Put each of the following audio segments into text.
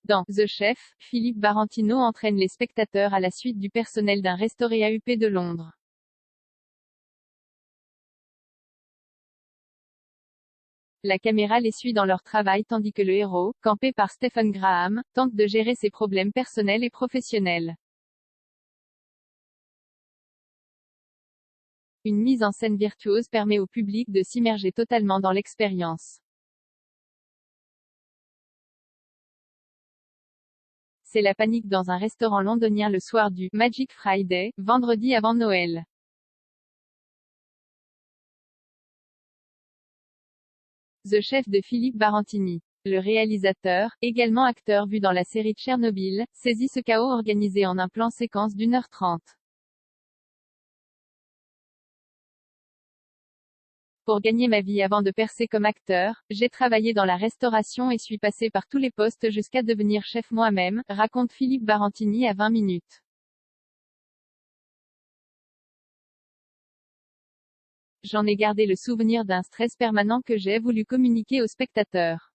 Dans The Chef, Philippe Barantino entraîne les spectateurs à la suite du personnel d'un restaurant AUP de Londres. La caméra les suit dans leur travail tandis que le héros, campé par Stephen Graham, tente de gérer ses problèmes personnels et professionnels. Une mise en scène virtuose permet au public de s'immerger totalement dans l'expérience. C'est la panique dans un restaurant londonien le soir du Magic Friday, vendredi avant Noël. The Chef de Philippe Barantini. Le réalisateur, également acteur vu dans la série Tchernobyl, saisit ce chaos organisé en un plan séquence d'1h30. Pour gagner ma vie avant de percer comme acteur, j'ai travaillé dans la restauration et suis passé par tous les postes jusqu'à devenir chef moi-même, raconte Philippe Barantini à 20 minutes. J'en ai gardé le souvenir d'un stress permanent que j'ai voulu communiquer aux spectateurs.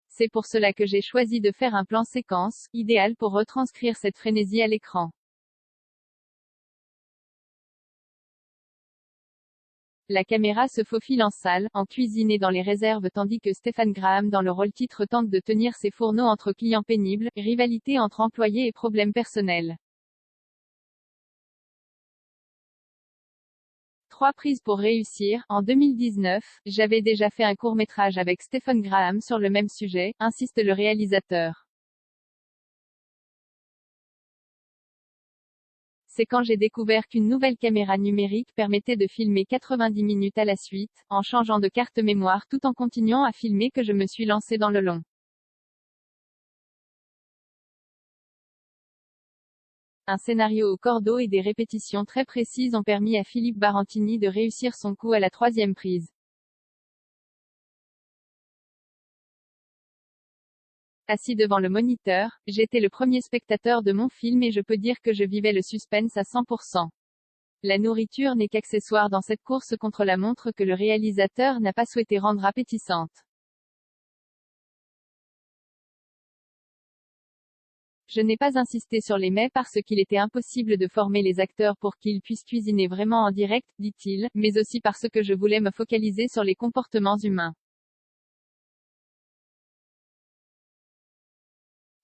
C'est pour cela que j'ai choisi de faire un plan séquence, idéal pour retranscrire cette frénésie à l'écran. La caméra se faufile en salle, en cuisine et dans les réserves tandis que Stephen Graham dans le rôle titre tente de tenir ses fourneaux entre clients pénibles, rivalité entre employés et problèmes personnels. 3 prises pour réussir. En 2019, j'avais déjà fait un court-métrage avec Stephen Graham sur le même sujet, insiste le réalisateur. C'est quand j'ai découvert qu'une nouvelle caméra numérique permettait de filmer 90 minutes à la suite, en changeant de carte mémoire tout en continuant à filmer que je me suis lancé dans le long. Un scénario au cordeau et des répétitions très précises ont permis à Philippe Barantini de réussir son coup à la 3e prise. Assis devant le moniteur, j'étais le premier spectateur de mon film et je peux dire que je vivais le suspense à 100%. La nourriture n'est qu'accessoire dans cette course contre la montre que le réalisateur n'a pas souhaité rendre appétissante. Je n'ai pas insisté sur les mets parce qu'il était impossible de former les acteurs pour qu'ils puissent cuisiner vraiment en direct, dit-il, mais aussi parce que je voulais me focaliser sur les comportements humains.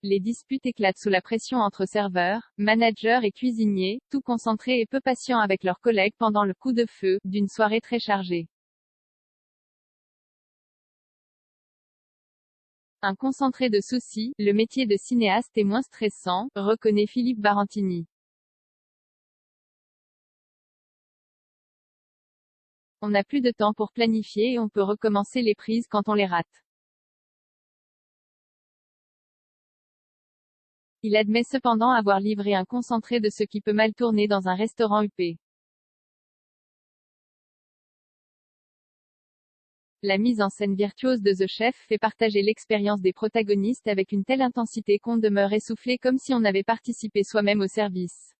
Les disputes éclatent sous la pression entre serveurs, managers et cuisiniers, tout concentrés et peu patients avec leurs collègues pendant le coup de feu d'une soirée très chargée. Un concentré de soucis, le métier de cinéaste est moins stressant, reconnaît Philippe Barantini. On n'a plus de temps pour planifier et on peut recommencer les prises quand on les rate. Il admet cependant avoir livré un concentré de ce qui peut mal tourner dans un restaurant UP. La mise en scène virtuose de The Chef fait partager l'expérience des protagonistes avec une telle intensité qu'on demeure essoufflé comme si on avait participé soi-même au service.